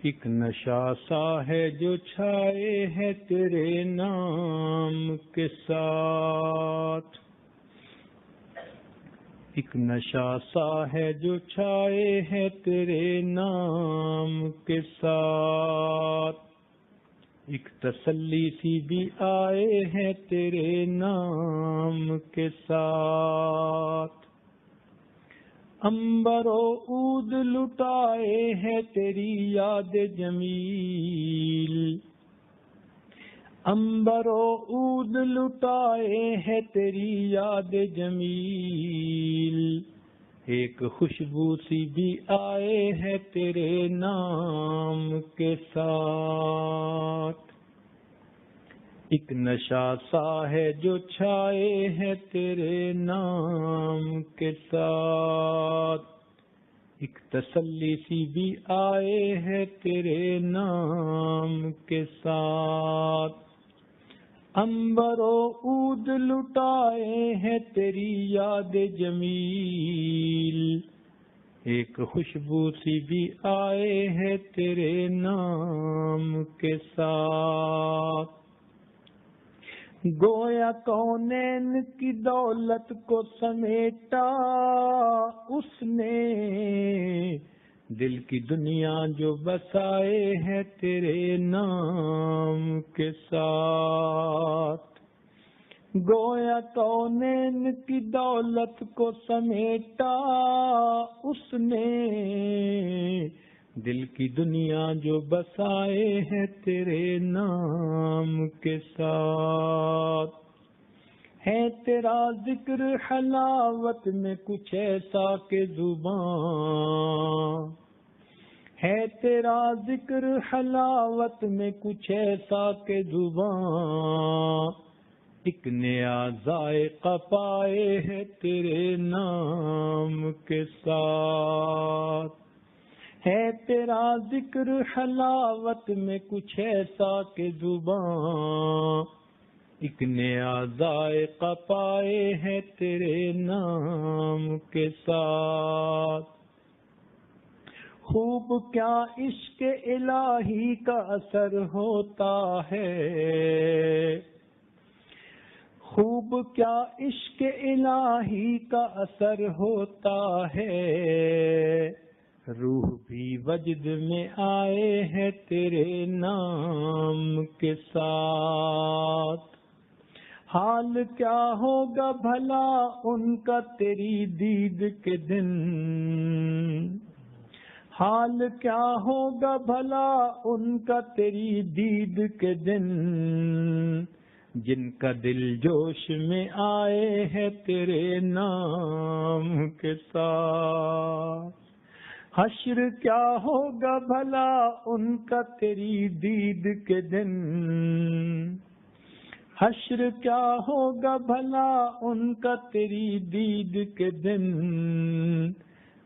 ایک نشہ سا ہے جو چھائے ہے تیرے نام کے ساتھ، ایک نشہ سا ہے جو چھائے ہے تیرے نام کے ساتھ، ایک تسلی سی بھی آئے ہے تیرے نام کے ساتھ، عنبر و عود لٹائے ہے تیری یاد جمیل، عنبر و عود لٹائے ہے تیری یاد جمیل، ایک خوشبو سی بھی آئے ہے تیرے نام کے ساتھ، ایک نشہ سا ہے جو چھائے ہے تیرے نام کے ساتھ، ایک تسلی سی بھی آئے ہے تیرے نام کے ساتھ، عنبر و عود لٹائے ہے تیری یاد جمیل، ایک خوشبو سی بھی آئے ہے تیرے نام کے ساتھ، گویا کونین کی دولت کو سمیٹا اس نے، دل کی دنیا جو بسائے ہے تیرے نام کے ساتھ، گویا کونین کی دولت کو سمیٹا اس نے، دل کی دنیا جو بسائے ہے تیرے نام کے ساتھ، ہے تیرا ذکر حلاوت میں کچھ ایسا کہ زبان، ہے تیرا ذکر حلاوت میں کچھ ایسا کہ زبان، ایک نیا ذائقہ پائے ہے تیرے نام کے ساتھ، ہے تیرا ذکر حلاوت میں کچھ ایسا کہ زبان، ایک نیا ذائقہ پائے ہے تیرے نام کے ساتھ، خوب کیا عشق الہی کا اثر ہوتا ہے، خوب کیا عشق الہی کا اثر ہوتا ہے، روح بھی وجد میں آئے ہے تیرے نام کے ساتھ، حال کیا ہوگا بھلا ان کا تیری دید کے دن، حال کیا ہوگا بھلا ان کا تیری دید کے دن، جن کا دل جوش میں آئے ہے تیرے نام کے ساتھ، حشر کیا ہوگا بھلا ان کا تیری دید کے دن، حشر کیا ہوگا بھلا ان کا تیری دید کے دن،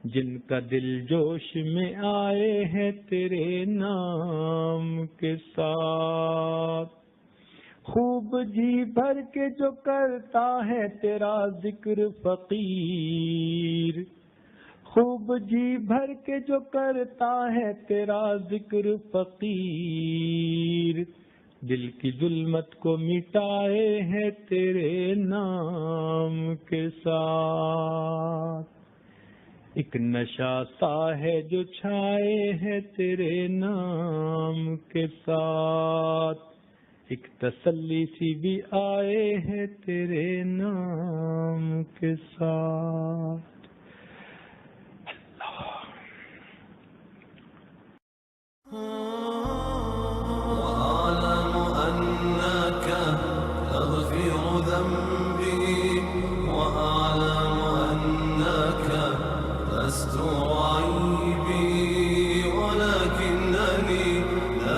جن کا دل جوش میں آئے ہے تیرے نام کے ساتھ، خوب جی بھر کے جو کرتا ہے تیرا ذکر فقیر، خوب جی بھر کے جو کرتا ہے تیرا ذکر فقیر، دل کی ظلمت کو مٹائے ہے تیرے نام کے ساتھ، ایک نشہ سا ہے جو چھائے ہے تیرے نام کے ساتھ، ایک تسلی سی بھی آئے ہے تیرے نام کے ساتھ۔